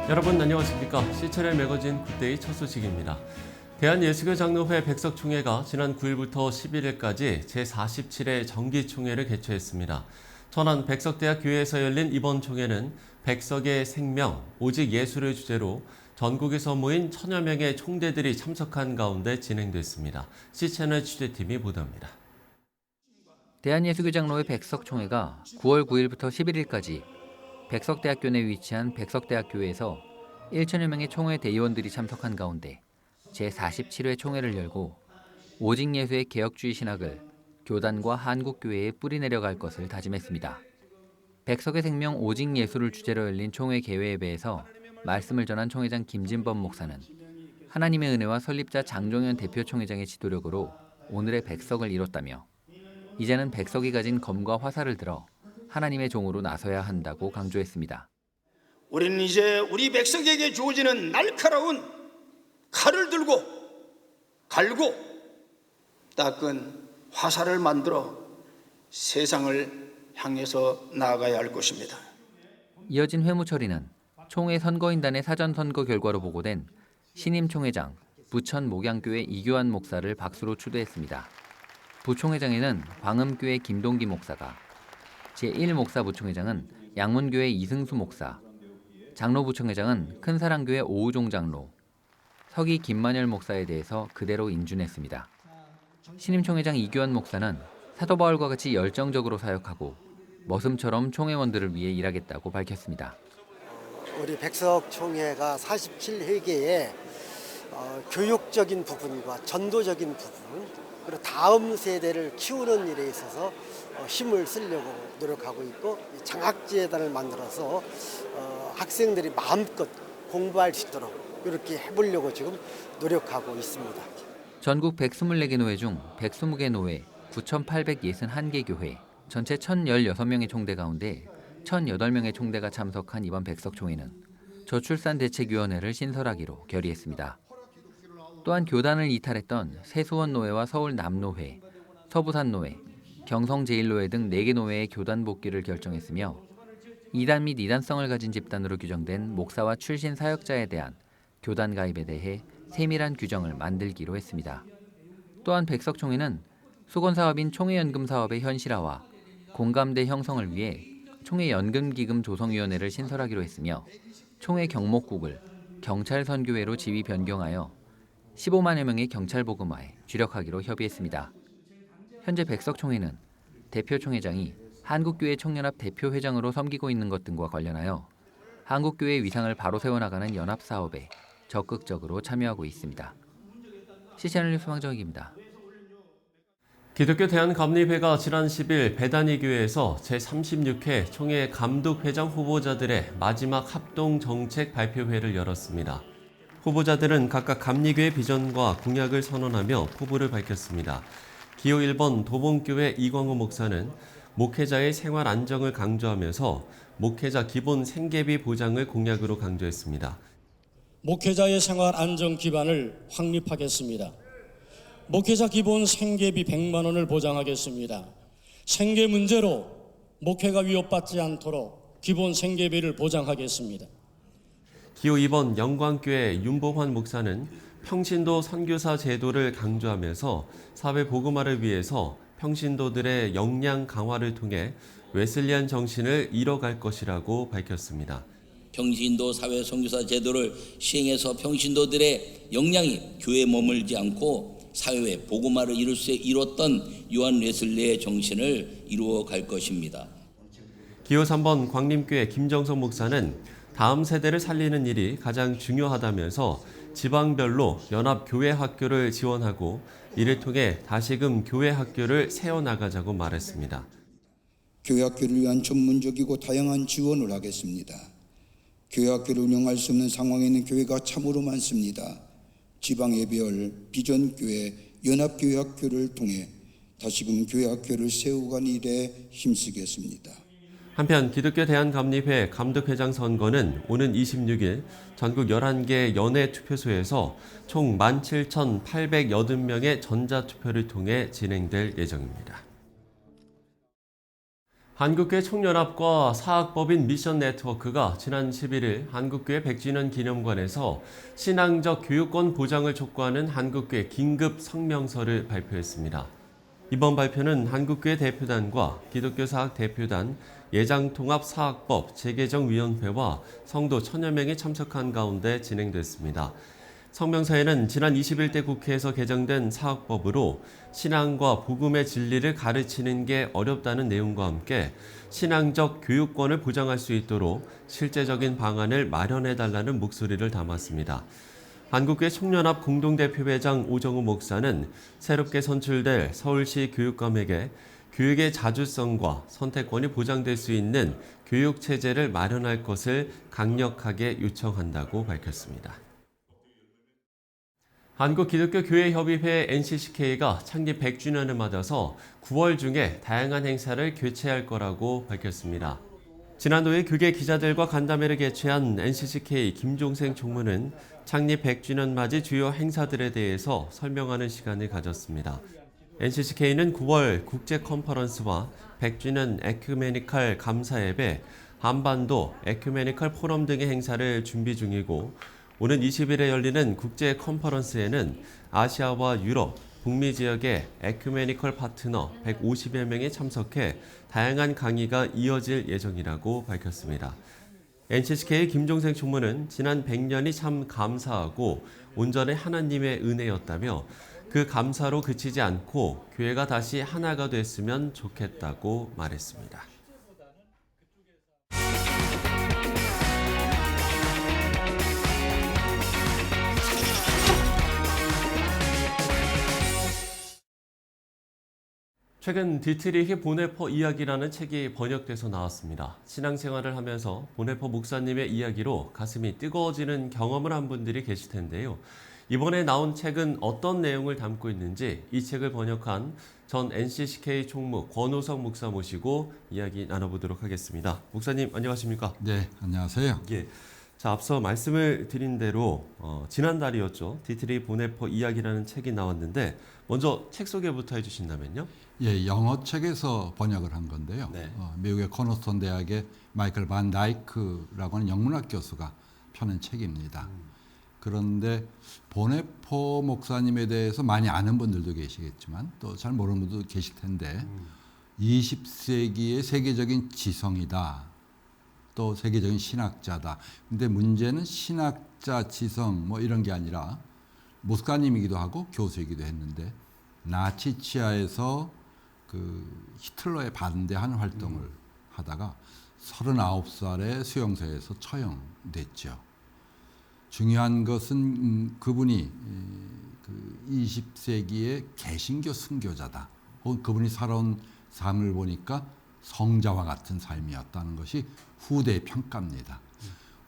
여러분 안녕하십니까? 시천의 매거진 굿데이 첫 소식입니다. 대한예수교장로회 백석총회가 지난 9일부터 11일까지 제47회 정기총회를 개최했습니다. 천안 백석대학교회에서 열린 이번 총회는 백석의 생명, 오직 예수를 주제로 전국에서 모인 천여 명의 총대들이 참석한 가운데 진행됐습니다. 시채널 취재팀이 보도합니다. 대한예수교장로회 백석총회가 9월 9일부터 11일까지 백석대학교 내 위치한 백석대학교에서 1천여 명의 총회 대의원들이 참석한 가운데 제47회 총회를 열고 오직 예수의 개혁주의 신학을 교단과 한국교회에 뿌리내려갈 것을 다짐했습니다. 백석의 생명 오직 예수를 주제로 열린 총회 개회예배에서 말씀을 전한 총회장 김진범 목사는 하나님의 은혜와 설립자 장종현 대표 총회장의 지도력으로 오늘의 백석을 이뤘다며 이제는 백석이 가진 검과 화살을 들어 하나님의 종으로 나서야 한다고 강조했습니다. 우리는 이제 우리 백성에게 주어지는 날카로운 칼을 들고 갈고 닦은 화살을 만들어 세상을 향해서 나아가야 할 것입니다. 이어진 회무 처리는 총회 선거인단의 사전 선거 결과로 보고된 신임 총회장 부천 목양교회 이교환 목사를 박수로 추대했습니다. 부총회장에는 광음교회 김동기 목사가, 제1목사 부총회장은 양문교회 이승수 목사, 장로부총회장은 큰사랑교회 오우종 장로, 서기 김만열 목사에 대해서 그대로 인준했습니다. 신임 총회장 이교환 목사는 사도 바울과 같이 열정적으로 사역하고 머슴처럼 총회원들을 위해 일하겠다고 밝혔습니다. 우리 백석총회가 47회계에 교육적인 부분과 전도적인 부분, 그리고 다음 세대를 키우는 일에 있어서 힘을 쓰려고 노력하고 있고, 장학재단을 만들어서 학생들이 마음껏 공부할 수 있도록 이렇게 해보려고 지금 노력하고 있습니다. 전국 124개 노회 중 120개 노회, 9,861개 교회, 전체 1,016명의 총대 가운데 1,008명의 총대가 참석한 이번 백석총회는 저출산대책위원회를 신설하기로 결의했습니다. 또한 교단을 이탈했던 세수원노회와 서울남노회, 서부산노회, 경성제일노회 등 4개 노회의 교단 복귀를 결정했으며 이단 및 이단성을 가진 집단으로 규정된 목사와 출신 사역자에 대한 교단 가입에 대해 세밀한 규정을 만들기로 했습니다. 또한 백석총회는 수건사업인 총회연금 사업의 현실화와 공감대 형성을 위해 총회연금기금 조성위원회를 신설하기로 했으며 총회 경목국을 경찰선교회로 지위 변경하여 15만여 명의 경찰보금화에 주력하기로 협의했습니다. 현재 백석총회는 대표 총회장이 한국교회 총연합 대표회장으로 섬기고 있는 것 등과 관련하여 한국교회의 위상을 바로 세워나가는 연합사업에 적극적으로 참여하고 있습니다. 시채널 뉴스 황정익입니다. 기독교 대한감리회가 지난 10일 배단위 교회에서 제36회 총회 감독회장 후보자들의 마지막 합동정책 발표회를 열었습니다. 후보자들은 각각 감리교의 비전과 공약을 선언하며 포부를 밝혔습니다. 기호 1번 도봉교회 이광호 목사는 목회자의 생활 안정을 강조하면서 목회자 기본 생계비 보장을 공약으로 강조했습니다. 목회자의 생활 안정 기반을 확립하겠습니다. 목회자 기본 생계비 100만 원을 보장하겠습니다. 생계 문제로 목회가 위협받지 않도록 기본 생계비를 보장하겠습니다. 기호 2번 영광교회 윤보환 목사는 평신도 선교사 제도를 강조하면서 사회 복음화를 위해서 평신도들의 역량 강화를 통해 웨슬리안 정신을 이뤄갈 것이라고 밝혔습니다. 평신도 사회 선교사 제도를 시행해서 평신도들의 역량이 교회에 머물지 않고 사회의 복음화를 이뤘던 요한 웨슬리의 정신을 이루어갈 것입니다. 기호 3번 광림교회 김정석 목사는 다음 세대를 살리는 일이 가장 중요하다면서 지방별로 연합교회학교를 지원하고 이를 통해 다시금 교회학교를 세워나가자고 말했습니다. 교회학교를 위한 전문적이고 다양한 지원을 하겠습니다. 교회학교를 운영할 수 없는 상황에 있는 교회가 참으로 많습니다. 지방예별, 비전교회, 연합교회학교를 통해 다시금 교회학교를 세워가는 일에 힘쓰겠습니다. 한편 기독교 대한감리회 감독회장 선거는 오는 26일 전국 11개 연회 투표소에서 총 17,880명의 전자투표를 통해 진행될 예정입니다. 한국교회 총연합과 사학법인 미션 네트워크가 지난 11일 한국교회 100주년 기념관에서 신앙적 교육권 보장을 촉구하는 한국교회 긴급 성명서를 발표했습니다. 이번 발표는 한국교회 대표단과 기독교사학 대표단, 예장통합사학법 재개정위원회와 성도 1000여 명이 참석한 가운데 진행됐습니다. 성명서에는 지난 21대 국회에서 개정된 사학법으로 신앙과 복음의 진리를 가르치는 게 어렵다는 내용과 함께 신앙적 교육권을 보장할 수 있도록 실제적인 방안을 마련해달라는 목소리를 담았습니다. 한국교회 총연합 공동대표회장 오정우 목사는 새롭게 선출될 서울시 교육감에게 교육의 자주성과 선택권이 보장될 수 있는 교육체제를 마련할 것을 강력하게 요청한다고 밝혔습니다. 한국기독교교회협의회 NCCK가 창립 100주년을 맞아서 9월 중에 다양한 행사를 개최할 거라고 밝혔습니다. 지난 5일 교계 기자들과 간담회를 개최한 NCCK 김종생 총무는 창립 100주년 맞이 주요 행사들에 대해서 설명하는 시간을 가졌습니다. NCCK는 9월 국제 컨퍼런스와 100주년 에큐메니컬 감사 예배, 한반도 에큐메니컬 포럼 등의 행사를 준비 중이고 오는 20일에 열리는 국제 컨퍼런스에는 아시아와 유럽, 북미 지역의 에큐메니컬 파트너 150여 명이 참석해 다양한 강의가 이어질 예정이라고 밝혔습니다. NCCK 김종생 총무는 지난 100년이 참 감사하고 온전히 하나님의 은혜였다며 그 감사로 그치지 않고 교회가 다시 하나가 됐으면 좋겠다고 말했습니다. 최근 디트리히 보네퍼 이야기라는 책이 번역돼서 나왔습니다. 신앙생활을 하면서 보네퍼 목사님의 이야기로 가슴이 뜨거워지는 경험을 한 분들이 계실 텐데요. 이번에 나온 책은 어떤 내용을 담고 있는지 이 책을 번역한 전 NCCK 총무 권호석 목사 모시고 이야기 나눠보도록 하겠습니다. 목사님 안녕하십니까? 네, 안녕하세요. 예. 자, 앞서 말씀을 드린 대로 지난달이었죠. 디트리 보네퍼 이야기라는 책이 나왔는데 먼저 책 소개부터 해주신다면요. 예, 영어 책에서 번역을 한 건데요. 네. 미국의 코너스톤 대학의 마이클 반 다이크라고 하는 영문학 교수가 펴낸 책입니다. 그런데 보네퍼 목사님에 대해서 많이 아는 분들도 계시겠지만 또 잘 모르는 분도 계실 텐데 20세기의 세계적인 지성이다. 또 세계적인 신학자다. 근데 문제는 신학자, 지성 뭐 이런 게 아니라 목사님이기도 하고 교수이기도 했는데 나치 치하에서 그 히틀러에 반대하는 활동을 하다가 39살에 수용소에서 처형됐죠. 중요한 것은 그분이 그 20세기의 개신교 순교자다. 혹은 그분이 살아온 삶을 보니까 성자와 같은 삶이었다는 것이 후대의 평가입니다.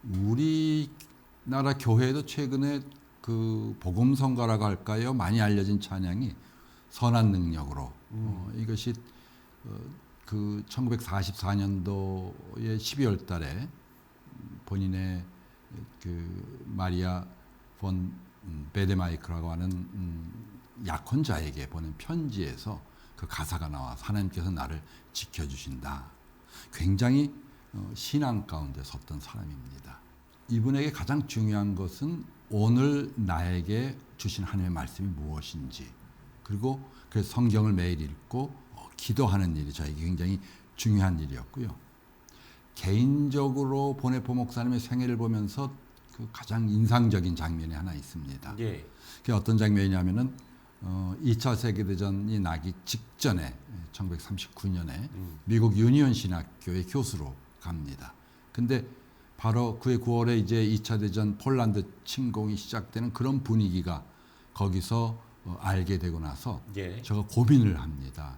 우리나라 교회도 최근에 그 복음성가라고 할까요? 많이 알려진 찬양이 선한 능력으로 이것이 그 1944년도의 12월 달에 본인의 그 마리아 본 베데마이크라고 하는 약혼자에게 보낸 편지에서 그 가사가 나와서 하나님께서 나를 지켜주신다. 굉장히 신앙 가운데 섰던 사람입니다. 이분에게 가장 중요한 것은 오늘 나에게 주신 하나님의 말씀이 무엇인지 그리고 그 성경을 매일 읽고 기도하는 일이 저에게 굉장히 중요한 일이었고요. 개인적으로 보네퍼 목사님의 생애를 보면서 그 가장 인상적인 장면이 하나 있습니다. 예. 그게 어떤 장면이냐면은 2차 세계대전이 나기 직전에 1939년에 미국 유니온 신학교의 교수로 갑니다. 근데 바로 그해 9월에 이제 2차 대전 폴란드 침공이 시작되는 그런 분위기가 거기서 알게 되고 나서 예. 제가 고민을 합니다.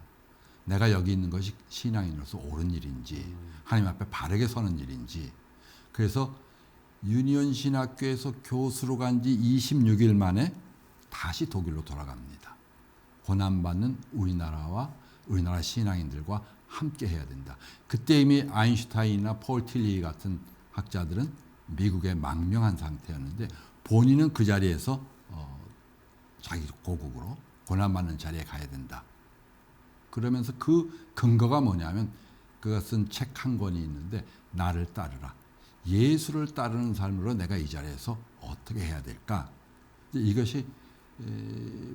내가 여기 있는 것이 신앙인으로서 옳은 일인지 하나님 앞에 바르게 서는 일인지. 그래서 유니온 신학교에서 교수로 간 지 26일 만에 다시 독일로 돌아갑니다. 고난받는 우리나라와 우리나라 신앙인들과 함께 해야 된다. 그때 이미 아인슈타인이나 폴 틸리 같은 학자들은 미국에 망명한 상태였는데 본인은 그 자리에서 자기 고국으로 고난받는 자리에 가야 된다. 그러면서 그 근거가 뭐냐면 그가 쓴 책 한 권이 있는데 나를 따르라. 예수를 따르는 삶으로 내가 이 자리에서 어떻게 해야 될까? 이것이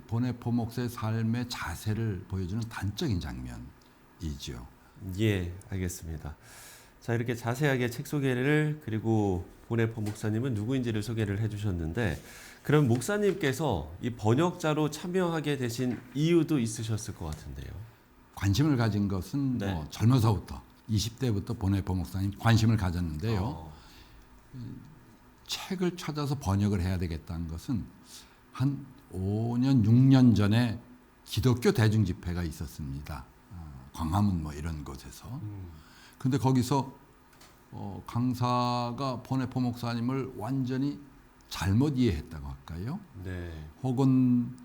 보네포 목사의 삶의 자세를 보여주는 단적인 장면이죠. 예, 알겠습니다. 자, 이렇게 자세하게 책 소개를 그리고 보네포 목사님은 누구인지를 소개를 해주셨는데, 그럼 목사님께서 이 번역자로 참여하게 되신 이유도 있으셨을 것 같은데요. 관심을 가진 것은 네. 뭐 젊어서부터 20대부터 보네포 목사님 관심을 가졌는데요. 책을 찾아서 번역을 해야 되겠다는 것은 한 5년, 6년 전에 기독교 대중 집회가 있었습니다. 광화문 뭐 이런 곳에서. 근데 거기서 강사가 보네포 목사님을 완전히 잘못 이해했다고 할까요? 네. 혹은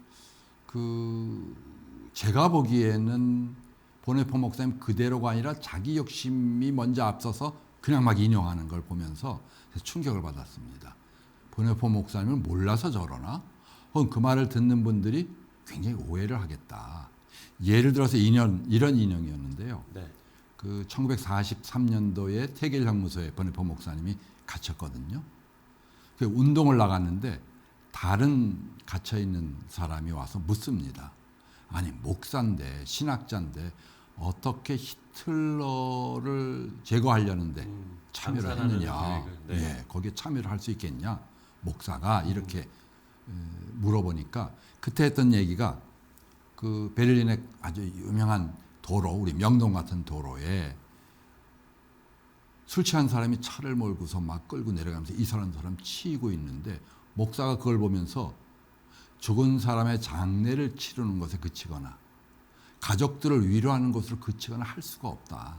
제가 보기에는 보네포 목사님 그대로가 아니라 자기 욕심이 먼저 앞서서 그냥 막 인용하는 걸 보면서 충격을 받았습니다. 보네포 목사님을 몰라서 저러나? 혹은 그 말을 듣는 분들이 굉장히 오해를 하겠다. 예를 들어서 이런 인용이었는데요. 네. 그 1943년도에 태겔 형무소에 보네포 목사님이 갇혔거든요. 그 운동을 나갔는데 다른 갇혀 있는 사람이 와서 묻습니다. 아니 목사인데 신학자인데 어떻게 히틀러를 제거하려는데 참여를 했느냐? 네. 예, 거기에 참여를 할 수 있겠냐? 목사가 이렇게 물어보니까 그때 했던 얘기가 그 베를린의 아주 유명한 도로, 우리 명동 같은 도로에 술 취한 사람이 차를 몰고서 막 끌고 내려가면서 이 사람 치이고 있는데 목사가 그걸 보면서 죽은 사람의 장례를 치르는 것에 그치거나 가족들을 위로하는 것으로 그치거나 할 수가 없다.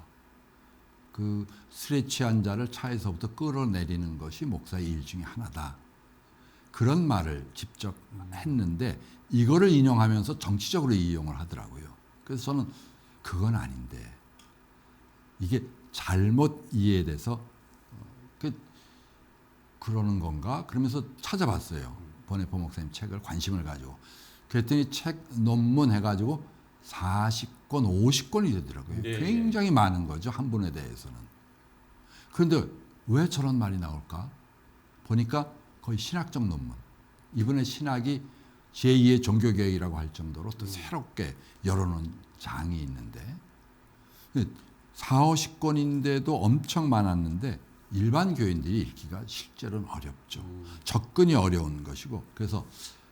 그 술에 취한 자를 차에서부터 끌어내리는 것이 목사의 일 중에 하나다. 그런 말을 직접 했는데 이거를 인용하면서 정치적으로 이용을 하더라고요. 그래서 저는 그건 아닌데 이게 잘못 이해돼서 그러는 건가? 그러면서 찾아봤어요. 보네포 목사님 책을 관심을 가지고. 그랬더니 책 논문 해가지고 40권, 50권이 되더라고요. 네. 굉장히 많은 거죠. 한 분에 대해서는. 그런데 왜 저런 말이 나올까? 보니까 거의 신학적 논문. 이번에 신학이 제2의 종교개혁이라고 할 정도로 또 새롭게 열어놓은 장이 있는데 40, 50권인데도 엄청 많았는데 일반 교인들이 읽기가 실제로는 어렵죠. 접근이 어려운 것이고 그래서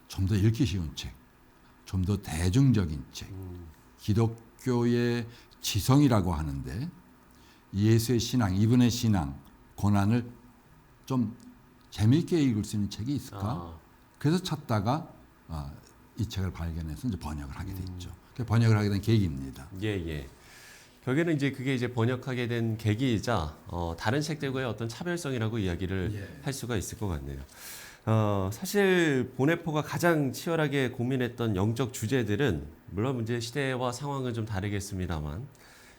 좀 더 읽기 쉬운 책, 좀 더 대중적인 책, 기독교의 지성이라고 하는데 예수의 신앙, 이분의 신앙, 고난을 좀 재미있게 읽을 수 있는 책이 있을까? 그래서 찾다가 이 책을 발견해서 이제 번역을 하게 됐죠. 번역을 하게 된 계기입니다. 예. 결국에는 이제 그게 이제 번역하게 된 계기이자 다른 책들과의 어떤 차별성이라고 이야기를 할 수가 있을 것 같네요. 사실 보네포가 가장 치열하게 고민했던 영적 주제들은 물론 문제 시대와 상황은 좀 다르겠습니다만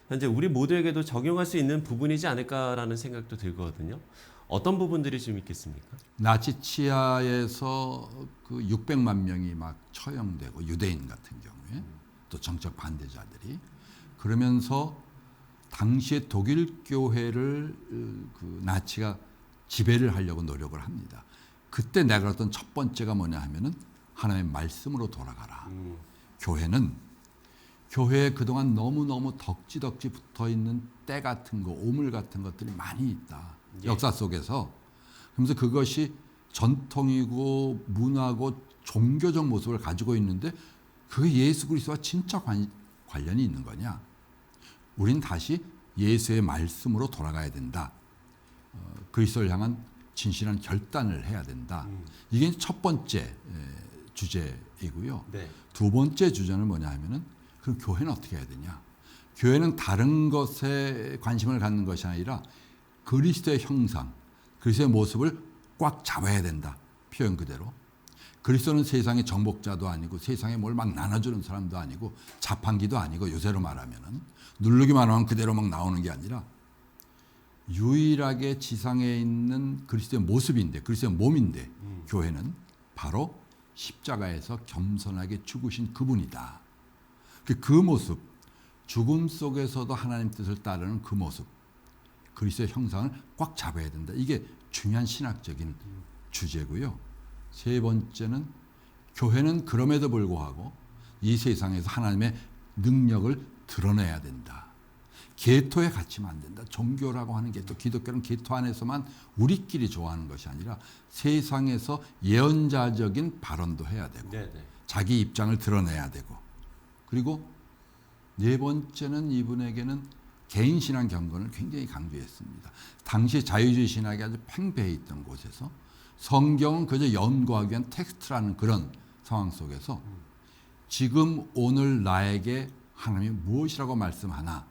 현재 우리 모두에게도 적용할 수 있는 부분이지 않을까라는 생각도 들거든요. 어떤 부분들이 좀 있겠습니까? 나치 치하에서 그 600만 명이 막 처형되고 유대인 같은 경우에 또 정적 반대자들이 그러면서 당시에 독일 교회를 그 나치가 지배를 하려고 노력을 합니다. 그때 내걸었던 첫 번째가 뭐냐 하면은 하나님의 말씀으로 돌아가라. 교회에 그동안 너무너무 덕지덕지 붙어있는 때 같은 거, 오물 같은 것들이 많이 있다. 역사 속에서. 그러면서 그것이 전통이고 문화고 종교적 모습을 가지고 있는데 그게 예수 그리스도와 진짜 관련이 있는 거냐? 우린 다시 예수의 말씀으로 돌아가야 된다. 그리스도를 향한 진실한 결단을 해야 된다. 이게 첫 번째 주제이고요. 네. 두 번째 주제는 뭐냐 하면은 그럼 교회는 어떻게 해야 되냐? 교회는 다른 것에 관심을 갖는 것이 아니라 그리스도의 형상, 그리스도의 모습을 꽉 잡아야 된다. 표현 그대로. 그리스도는 세상의 정복자도 아니고 세상에 뭘 막 나눠주는 사람도 아니고 자판기도 아니고 요새로 말하면은 누르기만 하면 그대로 막 나오는 게 아니라 유일하게 지상에 있는 그리스도의 모습인데 그리스도의 몸인데 교회는 바로 십자가에서 겸손하게 죽으신 그분이다. 그 모습, 죽음 속에서도 하나님 뜻을 따르는 그 모습, 그리스도의 형상을 꽉 잡아야 된다. 이게 중요한 신학적인 주제고요. 세 번째는 교회는 그럼에도 불구하고 이 세상에서 하나님의 능력을 드러내야 된다. 계토에 갇히면 안 된다. 종교라고 하는 계토, 기독교는 계토 안에서만 우리끼리 좋아하는 것이 아니라 세상에서 예언자적인 발언도 해야 되고 자기 입장을 드러내야 되고, 그리고 네 번째는 이분에게는 개인 신앙 경건을 굉장히 강조했습니다. 당시 자유주의 신학이 아주 팽배해 있던 곳에서 성경은 그저 연구하기 위한 텍스트라는 그런 상황 속에서 지금 오늘 나에게 하나님이 무엇이라고 말씀하나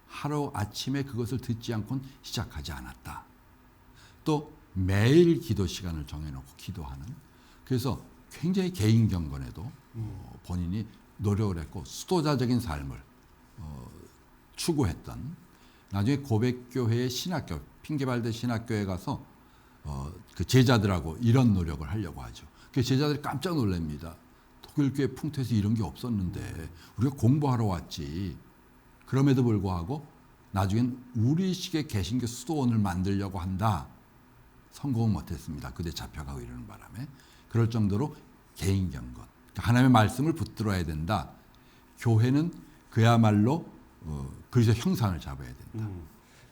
하루 아침에 그것을 듣지 않고는 시작하지 않았다. 또 매일 기도 시간을 정해놓고 기도하는, 그래서 굉장히 개인 경건에도 본인이 노력을 했고 수도자적인 삶을 추구했던, 나중에 고백교회의 신학교, 핑계발대 신학교에 가서 그 제자들하고 이런 노력을 하려고 하죠. 그 제자들이 깜짝 놀랍니다. 독일교회 풍토에서 이런 게 없었는데 우리가 공부하러 왔지. 그럼에도 불구하고 나중엔 우리식의 개신교 수도원을 만들려고 한다. 성공은 못했습니다. 그때 잡혀가고 이러는 바람에. 그럴 정도로 개인 경건, 그러니까 하나님의 말씀을 붙들어야 된다. 교회는 그야말로 그리스도 형상을 잡아야 된다.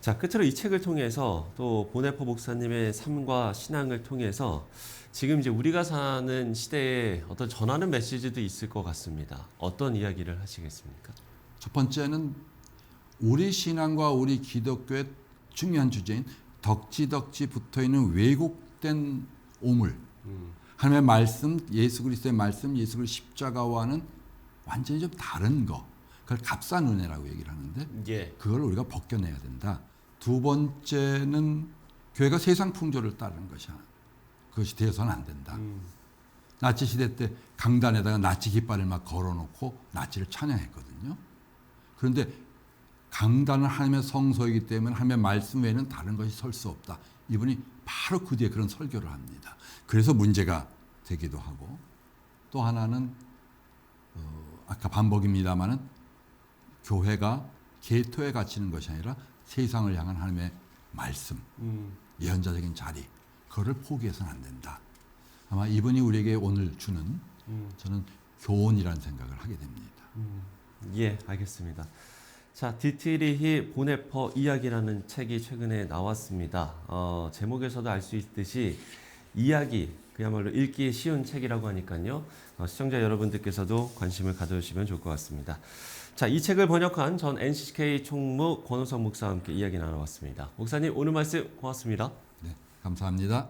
자, 끝으로 이 책을 통해서 또 보네포 목사님의 삶과 신앙을 통해서 지금 이제 우리가 사는 시대에 어떤 전하는 메시지도 있을 것 같습니다. 어떤 이야기를 하시겠습니까? 첫 번째는 우리 신앙과 우리 기독교의 중요한 주제인 덕지덕지 붙어있는 왜곡된 오물, 하나님의 말씀, 예수 그리스도의 말씀, 예수 그리스도의 십자가와는 완전히 좀 다른 거, 그걸 값싼 은혜라고 얘기를 하는데 그걸 우리가 벗겨내야 된다. 두 번째는 교회가 세상 풍조를 따르는 것이야. 그것이 되어서는 안 된다. 나치 시대 때 강단에다가 나치 깃발을 막 걸어놓고 나치를 찬양했거든요. 그런데 강단은 하나님의 성소이기 때문에 하나님의 말씀 외에는 다른 것이 설 수 없다. 이분이 바로 그 뒤에 그런 설교를 합니다. 그래서 문제가 되기도 하고, 또 하나는 아까 반복입니다마는 교회가 계토에 갇히는 것이 아니라 세상을 향한 하나님의 말씀, 예언자적인 자리, 그거를 포기해서는 안 된다. 아마 이분이 우리에게 오늘 주는 저는 교훈이라는 생각을 하게 됩니다. 예, 알겠습니다. 자, 디트리히 보네퍼 이야기라는 책이 최근에 나왔습니다. 제목에서도 알 수 있듯이 이야기, 그야말로 읽기 쉬운 책이라고 하니까요. 시청자 여러분들께서도 관심을 가져주시면 좋을 것 같습니다. 자, 이 책을 번역한 전 NCK 총무 권호성 목사와 함께 이야기 나눠봤습니다. 목사님, 오늘 말씀 고맙습니다. 네, 감사합니다.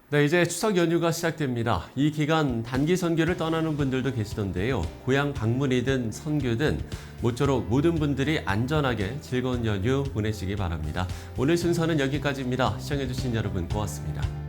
네, 이제 추석 연휴가 시작됩니다. 이 기간 단기 선교를 떠나는 분들도 계시던데요. 고향 방문이든 선교든 모쪼록 모든 분들이 안전하게 즐거운 연휴 보내시기 바랍니다. 오늘 순서는 여기까지입니다. 시청해주신 여러분 고맙습니다.